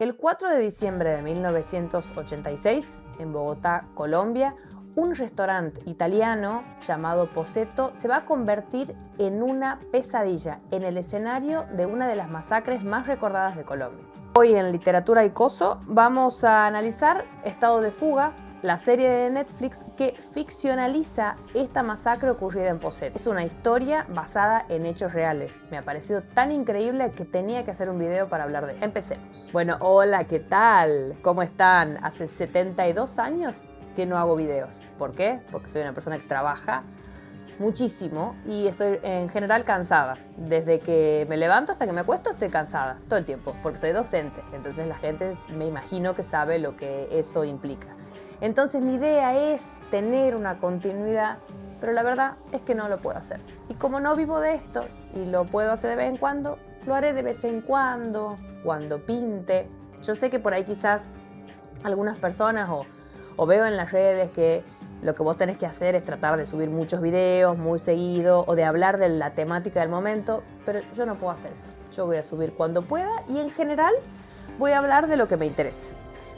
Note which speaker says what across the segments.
Speaker 1: El 4 de diciembre de 1986, en Bogotá, Colombia, un restaurante italiano llamado Posetto se va a convertir en una pesadilla en el escenario de una de las masacres más recordadas de Colombia. Hoy en Literatura y Coso vamos a analizar Estado de Fuga, la serie de Netflix que ficcionaliza esta masacre ocurrida en Posetto. Es una historia basada en hechos reales. Me ha parecido tan increíble que tenía que hacer un video para hablar de ella. Empecemos. Bueno, hola, ¿qué tal? ¿Cómo están? Hace 72 años que no hago videos. ¿Por qué? Porque soy una persona que trabaja muchísimo y estoy en general cansada. Desde que me levanto hasta que me acuesto estoy cansada todo el tiempo, porque soy docente. Entonces la gente me imagino que sabe lo que eso implica. Entonces mi idea es tener una continuidad, pero la verdad es que no lo puedo hacer. Y como no vivo de esto y lo puedo hacer de vez en cuando, lo haré de vez en cuando pinte. Yo sé que por ahí quizás algunas personas o veo en las redes que lo que vos tenés que hacer es tratar de subir muchos videos muy seguido o de hablar de la temática del momento, pero yo no puedo hacer eso. Yo voy a subir cuando pueda y en general voy a hablar de lo que me interese.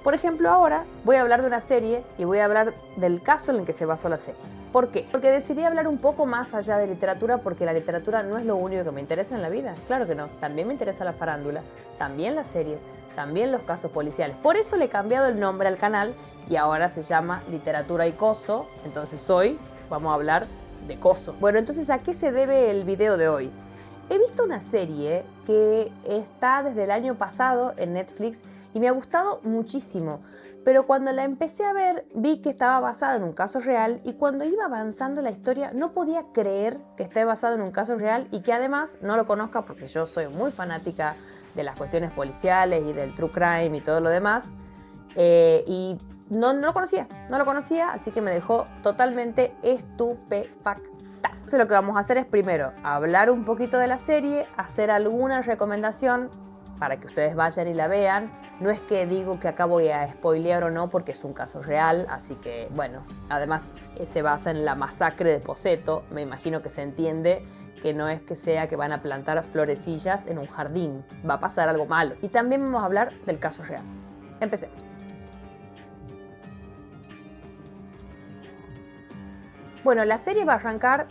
Speaker 1: Por ejemplo, ahora voy a hablar de una serie y voy a hablar del caso en el que se basó la serie. ¿Por qué? Porque decidí hablar un poco más allá de literatura porque la literatura no es lo único que me interesa en la vida. Claro que no. También me interesa la farándula, también las series, también los casos policiales. Por eso le he cambiado el nombre al canal y ahora se llama Literatura y Coso. Entonces hoy vamos a hablar de Coso. Bueno, entonces ¿a qué se debe el video de hoy? He visto una serie que está desde el año pasado en Netflix y me ha gustado muchísimo, pero cuando la empecé a ver vi que estaba basada en un caso real y cuando iba avanzando la historia no podía creer que esté basado en un caso real y que además no lo conozca porque yo soy muy fanática de las cuestiones policiales y del true crime y todo lo demás y no lo conocía, así que me dejó totalmente estupefacta. Entonces lo que vamos a hacer es primero hablar un poquito de la serie, hacer alguna recomendación para que ustedes vayan y la vean. No es que digo que acá voy a spoilear o no porque es un caso real, así que bueno, además se basa en la masacre de Posetto, me imagino que se entiende que no es que sea que van a plantar florecillas en un jardín, va a pasar algo malo. Y también vamos a hablar del caso real. Empecemos. Bueno, la serie va a arrancar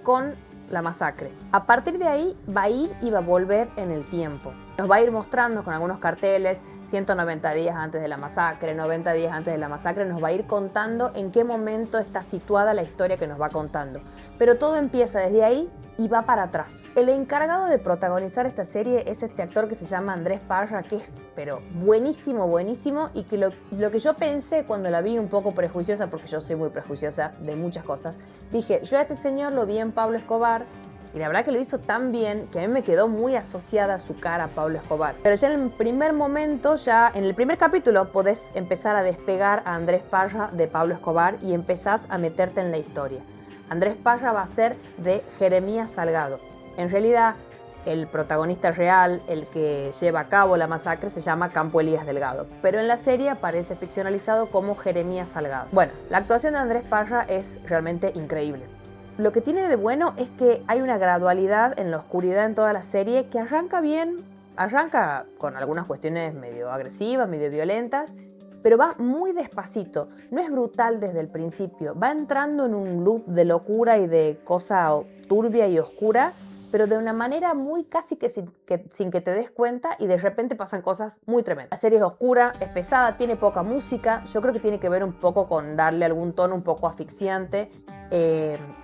Speaker 1: con la masacre. A partir de ahí va a ir y va a volver en el tiempo. Nos va a ir mostrando con algunos carteles 190 días antes de la masacre, 90 días antes de la masacre, nos va a ir contando en qué momento está situada la historia que nos va contando. Pero todo empieza desde ahí y va para atrás. El encargado de protagonizar esta serie es este actor que se llama Andrés Parra, que es pero buenísimo, y que lo que yo pensé cuando la vi un poco prejuiciosa, porque yo soy muy prejuiciosa de muchas cosas, dije, yo a este señor lo vi en Pablo Escobar y la verdad que lo hizo tan bien que a mí me quedó muy asociada su cara a Pablo Escobar. Pero ya en el primer momento, ya en el primer capítulo podés empezar a despegar a Andrés Parra de Pablo Escobar y empezás a meterte en la historia. Andrés Parra va a ser de Jeremías Salgado. En realidad, el protagonista real, el que lleva a cabo la masacre, se llama Campo Elías Delgado, pero en la serie aparece ficcionalizado como Jeremías Salgado. Bueno, la actuación de Andrés Parra es realmente increíble. Lo que tiene de bueno es que hay una gradualidad en la oscuridad en toda la serie que arranca bien, arranca con algunas cuestiones medio agresivas, medio violentas, pero va muy despacito, no es brutal desde el principio, va entrando en un loop de locura y de cosa turbia y oscura, pero de una manera muy casi que sin que te des cuenta y de repente pasan cosas muy tremendas. La serie es oscura, es pesada, tiene poca música, yo creo que tiene que ver un poco con darle algún tono un poco asfixiante.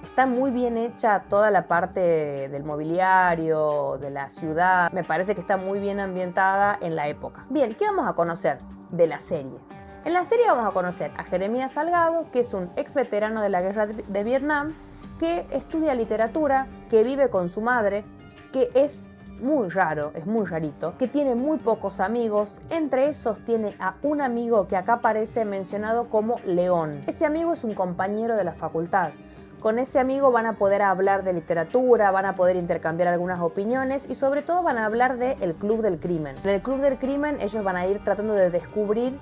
Speaker 1: Está muy bien hecha toda la parte del mobiliario, de la ciudad, me parece que está muy bien ambientada en la época. Bien, ¿qué vamos a conocer de la serie? En la serie vamos a conocer a Jeremías Salgado, que es un ex veterano de la guerra de Vietnam, que estudia literatura, que vive con su madre, que es muy raro, es muy rarito, que tiene muy pocos amigos, entre esos tiene a un amigo que acá aparece mencionado como León. Ese amigo es un compañero de la facultad. Con ese amigo van a poder hablar de literatura, van a poder intercambiar algunas opiniones y sobre todo van a hablar del Club del Crimen. En el Club del Crimen ellos van a ir tratando de descubrir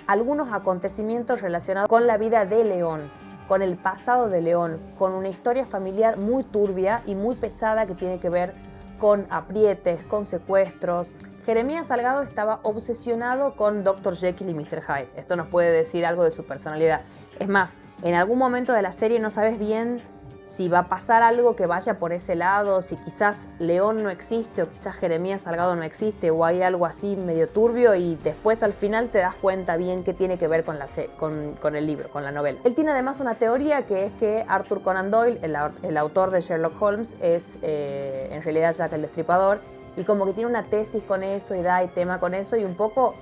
Speaker 1: algunos acontecimientos relacionados con la vida de León, con el pasado de León, con una historia familiar muy turbia y muy pesada que tiene que ver con aprietes, con secuestros. Jeremías Salgado estaba obsesionado con Dr. Jekyll y Mr. Hyde. Esto nos puede decir algo de su personalidad. Es más, en algún momento de la serie no sabes bien si va a pasar algo que vaya por ese lado, si quizás León no existe o quizás Jeremías Salgado no existe o hay algo así medio turbio y después al final te das cuenta bien qué tiene que ver con el libro, con la novela. Él tiene además una teoría que es que Arthur Conan Doyle, el autor de Sherlock Holmes, es en realidad Jack el Destripador y como que tiene una tesis con eso y da y tema con eso y un poco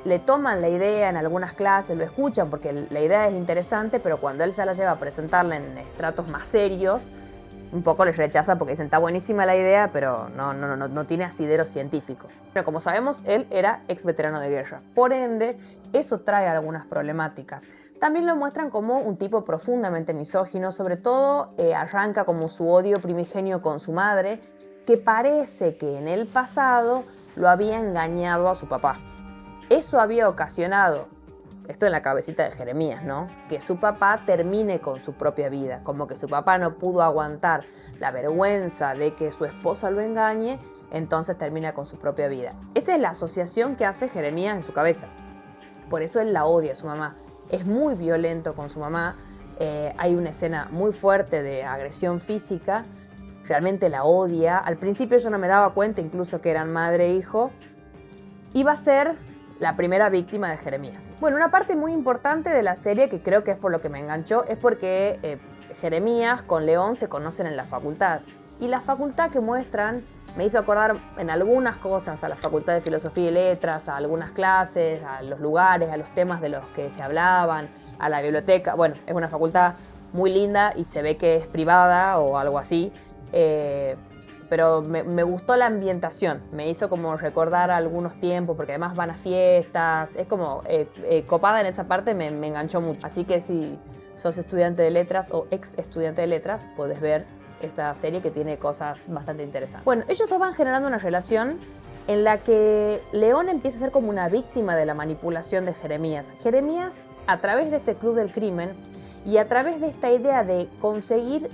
Speaker 1: le toman la idea en algunas clases, lo escuchan porque la idea es interesante, pero cuando él ya la lleva a presentarla en estratos más serios, un poco les rechaza porque dicen, está buenísima la idea, pero no tiene asidero científico. Pero como sabemos, él era ex veterano de guerra. Por ende, eso trae algunas problemáticas. También lo muestran como un tipo profundamente misógino, sobre todo arranca como su odio primigenio con su madre, que parece que en el pasado lo había engañado a su papá. Eso había ocasionado, esto en la cabecita de Jeremías, ¿no? Que su papá termine con su propia vida, como que su papá no pudo aguantar la vergüenza de que su esposa lo engañe, entonces termina con su propia vida. Esa es la asociación que hace Jeremías en su cabeza. Por eso él la odia a su mamá. Es muy violento con su mamá, hay una escena muy fuerte de agresión física, realmente la odia. Al principio yo no me daba cuenta incluso que eran madre e hijo. Iba a ser la primera víctima de Jeremías. Bueno, una parte muy importante de la serie, que creo que es por lo que me enganchó, es porque Jeremías con León se conocen en la facultad. Y la facultad que muestran me hizo acordar en algunas cosas a la Facultad de Filosofía y Letras, a algunas clases, a los lugares, a los temas de los que se hablaban, a la biblioteca. Bueno, es una facultad muy linda y se ve que es privada o algo así. Pero me gustó la ambientación, me hizo como recordar algunos tiempos, porque además van a fiestas, es como copada en esa parte, me enganchó mucho. Así que si sos estudiante de letras o ex estudiante de letras, podés ver esta serie que tiene cosas bastante interesantes. Bueno, ellos dos van generando una relación en la que León empieza a ser como una víctima de la manipulación de Jeremías. Jeremías, a través de este club del crimen y a través de esta idea de conseguir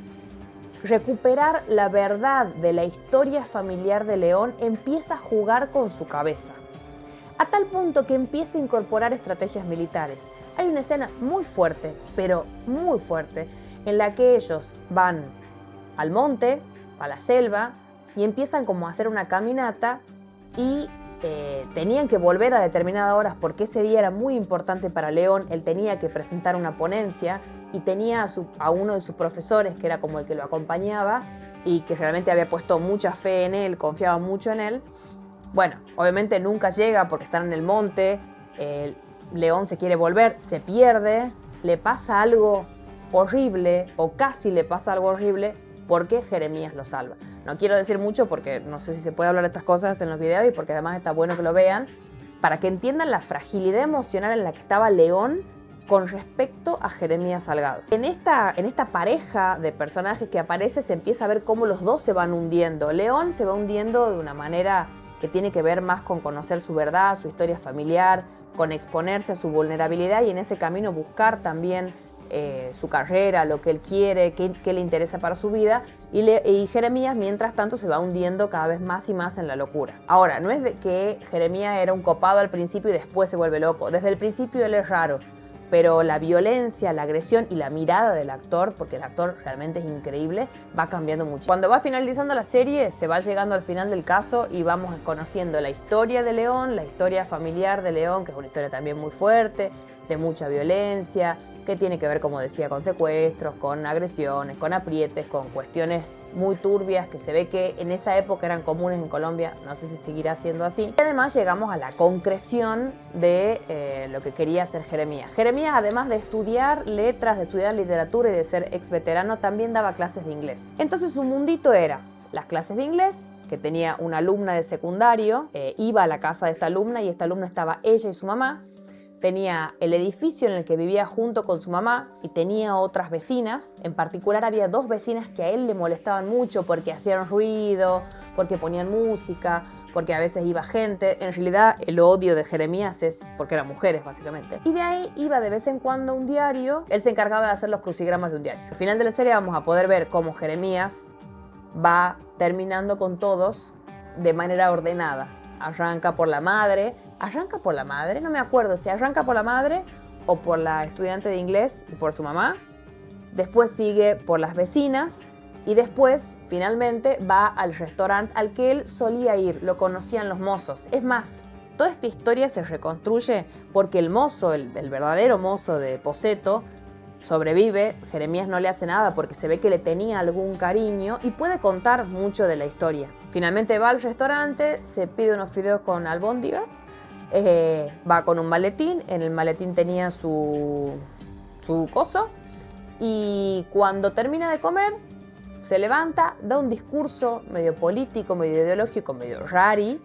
Speaker 1: recuperar la verdad de la historia familiar de León, empieza a jugar con su cabeza, a tal punto que empieza a incorporar estrategias militares. Hay una escena muy fuerte, pero muy fuerte, en la que ellos van al monte, a la selva, y empiezan como a hacer una caminata y tenían que volver a determinadas horas porque ese día era muy importante para León. Él tenía que presentar una ponencia y tenía a uno de sus profesores, que era como el que lo acompañaba y que realmente había puesto mucha fe en él, confiaba mucho en él. Bueno, obviamente nunca llega porque están en el monte, León se quiere volver, se pierde, le pasa algo horrible o casi le pasa algo horrible porque Jeremías lo salva. No quiero decir mucho porque no sé si se puede hablar de estas cosas en los videos y porque además está bueno que lo vean, para que entiendan la fragilidad emocional en la que estaba León con respecto a Jeremías Salgado. En esta pareja de personajes que aparece se empieza a ver cómo los dos se van hundiendo. León se va hundiendo de una manera que tiene que ver más con conocer su verdad, su historia familiar, con exponerse a su vulnerabilidad y en ese camino buscar también su carrera, lo que él quiere, qué le interesa para su vida, y Jeremías mientras tanto se va hundiendo cada vez más y más en la locura. Ahora, no es de que Jeremías era un copado al principio y después se vuelve loco, desde el principio él es raro, pero la violencia, la agresión y la mirada del actor, porque el actor realmente es increíble, va cambiando mucho. Cuando va finalizando la serie, se va llegando al final del caso y vamos conociendo la historia de León, la historia familiar de León, que es una historia también muy fuerte, de mucha violencia, que tiene que ver, como decía, con secuestros, con agresiones, con aprietes, con cuestiones muy turbias que se ve que en esa época eran comunes en Colombia, no sé si seguirá siendo así. Y además llegamos a la concreción de lo que quería hacer Jeremías. Jeremías, además de estudiar letras, de estudiar literatura y de ser ex veterano, también daba clases de inglés. Entonces su mundito era las clases de inglés, que tenía una alumna de secundario, iba a la casa de esta alumna y esta alumna estaba ella y su mamá. Tenía el edificio en el que vivía junto con su mamá y tenía otras vecinas. En particular había dos vecinas que a él le molestaban mucho porque hacían ruido, porque ponían música, porque a veces iba gente. En realidad el odio de Jeremías es porque eran mujeres básicamente. Y de ahí iba de vez en cuando a un diario. Él se encargaba de hacer los crucigramas de un diario. Al final de la serie vamos a poder ver cómo Jeremías va terminando con todos de manera ordenada. arranca por la madre. ¿Arranca por la madre? No me acuerdo si arranca por la madre o por la estudiante de inglés y por su mamá. Después sigue por las vecinas y después, finalmente, va al restaurante al que él solía ir. Lo conocían los mozos. Es más, toda esta historia se reconstruye porque el mozo, el verdadero mozo de Poseto, sobrevive. Jeremías no le hace nada porque se ve que le tenía algún cariño y puede contar mucho de la historia. Finalmente va al restaurante, se pide unos fideos con albóndigas, va con un maletín, en el maletín tenía su coso, y cuando termina de comer se levanta, da un discurso medio político, medio ideológico, medio rari,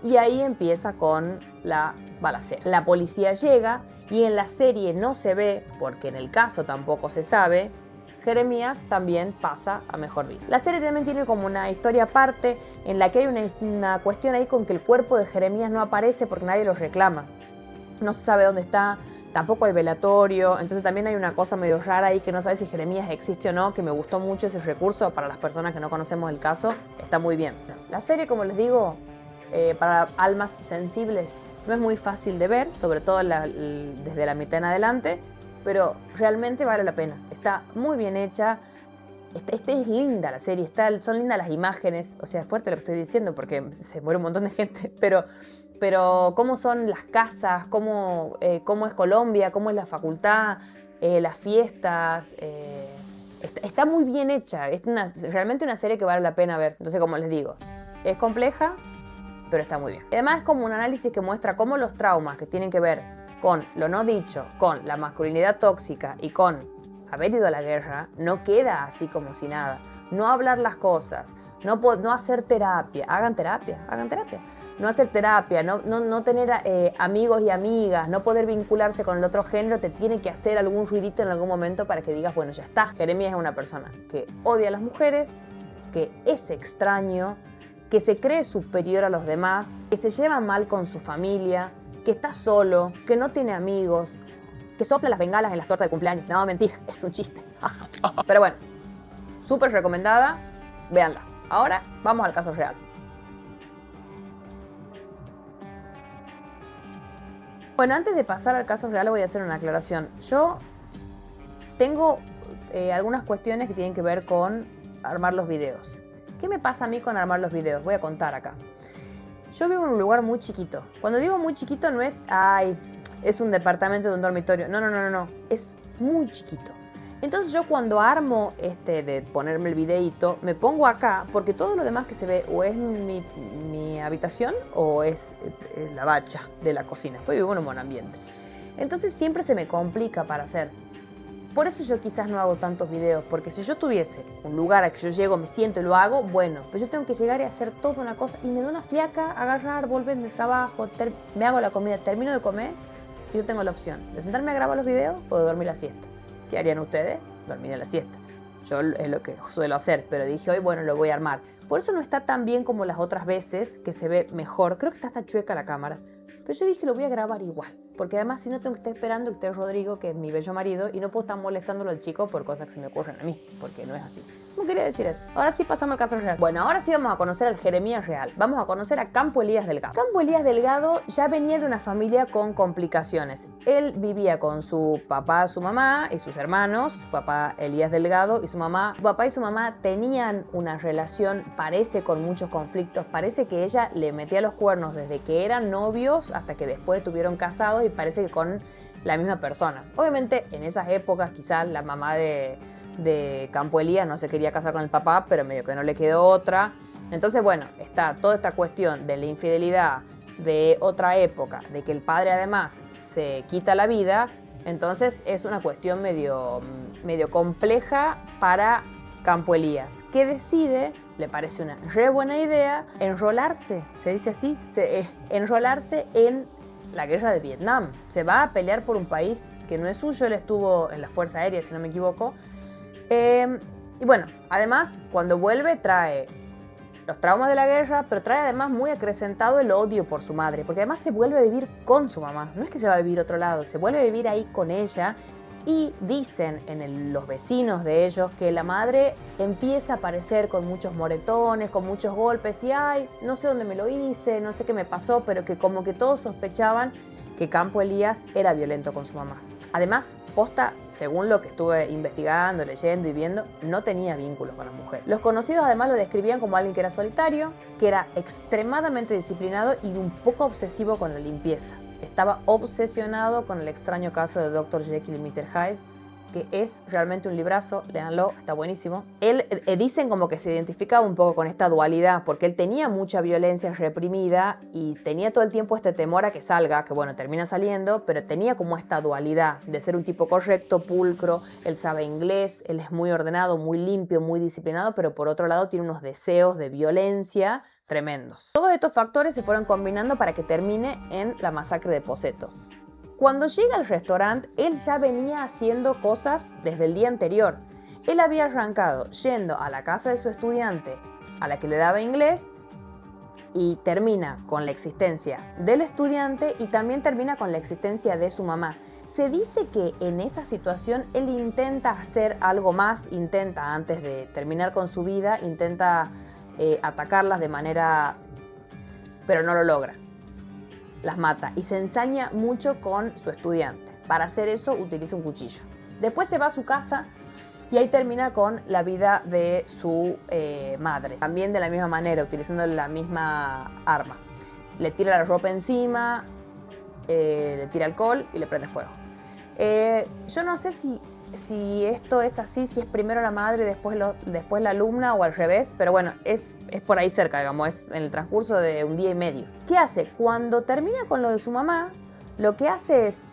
Speaker 1: y ahí empieza con la balacera. La policía llega y en la serie no se ve, porque en el caso tampoco se sabe, Jeremías también pasa a mejor vida. La serie también tiene como una historia aparte en la que hay una cuestión ahí con que el cuerpo de Jeremías no aparece porque nadie lo reclama. No se sabe dónde está, tampoco hay velatorio, entonces también hay una cosa medio rara ahí que no sabe si Jeremías existe o no, que me gustó mucho ese recurso para las personas que no conocemos el caso, está muy bien. La serie, como les digo, para almas sensibles no es muy fácil de ver, sobre todo desde la mitad en adelante, pero realmente vale la pena. Está muy bien hecha, es linda la serie, son lindas las imágenes, o sea, es fuerte lo que estoy diciendo porque se muere un montón de gente, pero cómo son las casas, cómo es Colombia, cómo es la facultad, las fiestas, está muy bien hecha, es realmente una serie que vale la pena ver. Entonces, como les digo, es compleja, pero está muy bien. Además es como un análisis que muestra cómo los traumas que tienen que ver con lo no dicho, con la masculinidad tóxica y con haber ido a la guerra, no queda así como si nada. No hablar las cosas, no hacer terapia, hagan terapia. No hacer terapia, no tener amigos y amigas, no poder vincularse con el otro género, te tiene que hacer algún ruidito en algún momento para que digas, bueno, ya está. Jeremías es una persona que odia a las mujeres, que es extraño, que se cree superior a los demás, que se lleva mal con su familia, que está solo, que no tiene amigos, que sopla las bengalas en las tortas de cumpleaños. No, mentira, es un chiste. Pero bueno, súper recomendada, véanla. Ahora vamos al caso real. Bueno, antes de pasar al caso real voy a hacer una aclaración. Yo tengo algunas cuestiones que tienen que ver con armar los videos. ¿Qué me pasa a mí con armar los videos? Voy a contar acá. Yo vivo en un lugar muy chiquito. Cuando digo muy chiquito no es, es un departamento de un dormitorio. No. Es muy chiquito. Entonces yo cuando armo de ponerme el videíto, me pongo acá porque todo lo demás que se ve o es mi habitación o es la bacha de la cocina. Pues vivo en un buen ambiente. Entonces siempre se me complica para hacer. Por eso yo quizás no hago tantos videos, porque si yo tuviese un lugar a que yo llego, me siento y lo hago, bueno, pero yo tengo que llegar y hacer toda una cosa y me da una fiaca agarrar, volver del trabajo, me hago la comida, termino de comer y yo tengo la opción de sentarme a grabar los videos o de dormir la siesta. ¿Qué harían ustedes? Dormir en la siesta. Yo es lo que suelo hacer, pero dije hoy, bueno, lo voy a armar. Por eso no está tan bien como las otras veces, que se ve mejor. Creo que está hasta chueca la cámara. Pero yo dije, lo voy a grabar igual. Porque además, si no, tengo que estar esperando que esté Rodrigo, que es mi bello marido, y no puedo estar molestándolo al chico por cosas que se me ocurren a mí, porque no es así. No quería decir eso. Ahora sí pasamos al caso real. Bueno, ahora sí vamos a conocer al Jeremías real. Vamos a conocer a Campo Elías Delgado. Campo Elías Delgado ya venía de una familia con complicaciones. Él vivía con su papá, su mamá y sus hermanos, su papá Elías Delgado y su mamá. Su papá y su mamá tenían una relación, parece, con muchos conflictos. Parece que ella le metía los cuernos desde que eran novios hasta que después estuvieron casados y parece que con la misma persona. Obviamente en esas épocas quizás la mamá de Campo Elías no se quería casar con el papá, pero medio que no le quedó otra. Entonces bueno, está toda esta cuestión de la infidelidad de otra época, de que el padre además se quita la vida. Entonces es una cuestión medio compleja para Campo Elías, que decide, le parece una re buena idea, enrolarse, se dice así, enrolarse en la guerra de Vietnam. Se va a pelear por un país que no es suyo. Él estuvo en la Fuerza Aérea, si no me equivoco. Y bueno, además, cuando vuelve trae los traumas de la guerra, pero trae además muy acrecentado el odio por su madre, porque además se vuelve a vivir con su mamá. No es que se va a vivir a otro lado, se vuelve a vivir ahí con ella Y dicen los vecinos de ellos que la madre empieza a aparecer con muchos moretones, con muchos golpes y ay, no sé dónde me lo hice, no sé qué me pasó, pero que como que todos sospechaban que Campo Elías era violento con su mamá. Además, posta, según lo que estuve investigando, leyendo y viendo, no tenía vínculos con la mujer. Los conocidos además lo describían como alguien que era solitario, que era extremadamente disciplinado y un poco obsesivo con la limpieza. Estaba obsesionado con el extraño caso de Dr. Jekyll y Mr. Hyde, que es realmente un librazo, léanlo, está buenísimo. Él, dicen como que se identificaba un poco con esta dualidad, porque él tenía mucha violencia reprimida y tenía todo el tiempo este temor a que salga, que bueno, termina saliendo, pero tenía como esta dualidad de ser un tipo correcto, pulcro, él sabe inglés, él es muy ordenado, muy limpio, muy disciplinado, pero por otro lado tiene unos deseos de violencia tremendos. Todos estos factores se fueron combinando para que termine en la masacre de Poseto. Cuando llega al restaurante, él ya venía haciendo cosas desde el día anterior. Él había arrancado yendo a la casa de su estudiante, a la que le daba inglés, y termina con la existencia del estudiante y también termina con la existencia de su mamá. Se dice que en esa situación él intenta hacer algo más, intenta antes de terminar con su vida, intenta atacarlas de manera... pero no lo logra. Las mata y se ensaña mucho con su estudiante. Para hacer eso utiliza un cuchillo. Después se va a su casa y ahí termina con la vida de su madre. También de la misma manera, utilizando la misma arma. Le tira la ropa encima, le tira alcohol y le prende fuego. Yo no sé si esto es así, si es primero la madre, después la alumna o al revés, pero bueno, es por ahí cerca, digamos, es en el transcurso de un día y medio. ¿Qué hace? Cuando termina con lo de su mamá, lo que hace es,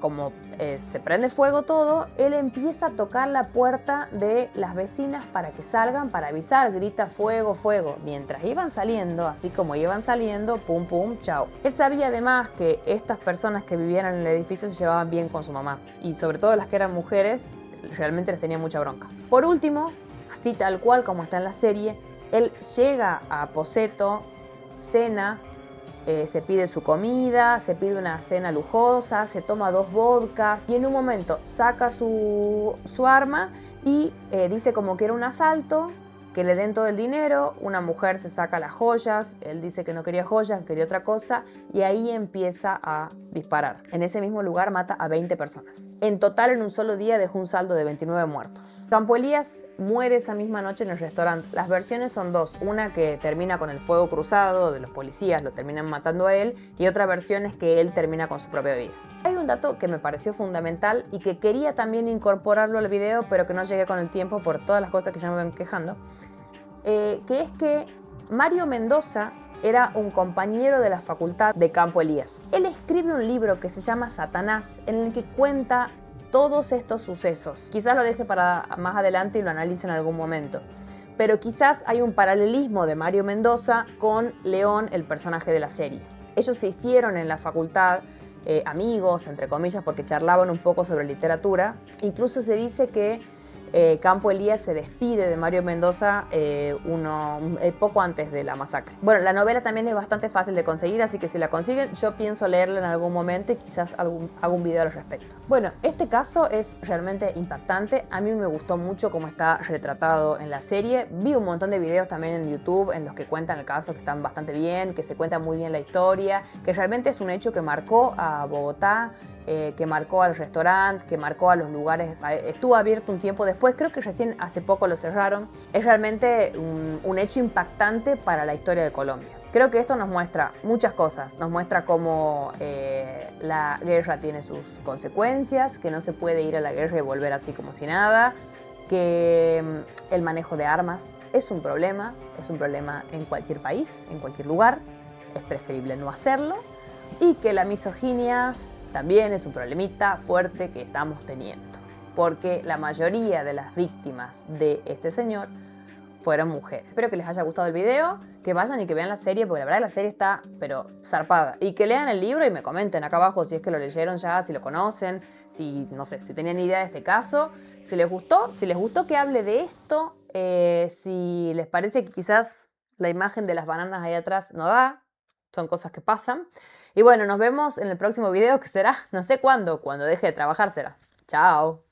Speaker 1: como se prende fuego todo, él empieza a tocar la puerta de las vecinas para que salgan, para avisar, grita fuego, fuego. Mientras iban saliendo, así como iban saliendo, pum, pum, chao. Él sabía además que estas personas que vivían en el edificio se llevaban bien con su mamá y sobre todo las que eran mujeres, realmente les tenía mucha bronca. Por último, así tal cual como está en la serie, él llega a Poseto, cena, se pide su comida, se pide una cena lujosa, se toma 2 vodkas y en un momento saca su arma y dice como que era un asalto, que le den todo el dinero, una mujer se saca las joyas, él dice que no quería joyas, que quería otra cosa y ahí empieza a disparar. En ese mismo lugar mata a 20 personas. En total en un solo día dejó un saldo de 29 muertos. Campo Elías muere esa misma noche en el restaurante. Las versiones son 2. Una que termina con el fuego cruzado de los policías, lo terminan matando a él, y otra versión es que él termina con su propia vida. Hay un dato que me pareció fundamental y que quería también incorporarlo al video, pero que no llegué con el tiempo por todas las cosas que ya me ven quejando, que es que Mario Mendoza era un compañero de la facultad de Campo Elías. Él escribe un libro que se llama Satanás, en el que cuenta todos estos sucesos. Quizás lo deje para más adelante y lo analice en algún momento. Pero quizás hay un paralelismo de Mario Mendoza con León, el personaje de la serie. Ellos se hicieron en la facultad amigos, entre comillas, porque charlaban un poco sobre literatura. Incluso se dice que Campo Elías se despide de Mario Mendoza poco antes de la masacre. Bueno, la novela también es bastante fácil de conseguir, así que si la consiguen, yo pienso leerla en algún momento y quizás hago un video al respecto. Bueno, este caso es realmente impactante. A mí me gustó mucho cómo está retratado en la serie. Vi un montón de videos también en YouTube en los que cuentan el caso, que están bastante bien, que se cuenta muy bien la historia, que realmente es un hecho que marcó a Bogotá, que marcó al restaurante, que marcó a los lugares. Estuvo abierto un tiempo después, creo que recién hace poco lo cerraron. Es realmente un hecho impactante para la historia de Colombia. Creo que esto nos muestra muchas cosas. Nos muestra cómo la guerra tiene sus consecuencias, que no se puede ir a la guerra y volver así como si nada, que el manejo de armas es un problema en cualquier país, en cualquier lugar. Es preferible no hacerlo. Y que la misoginia también es un problemita fuerte que estamos teniendo, porque la mayoría de las víctimas de este señor fueron mujeres. Espero que les haya gustado el video, que vayan y que vean la serie, porque la verdad la serie está, pero zarpada. Y que lean el libro y me comenten acá abajo si es que lo leyeron ya, si lo conocen, si, no sé, si tenían idea de este caso, si les gustó que hable de esto, si les parece que quizás la imagen de las bananas ahí atrás no da, son cosas que pasan. Y bueno, nos vemos en el próximo video, que será, no sé cuándo, cuando deje de trabajar será. Chao. Chao.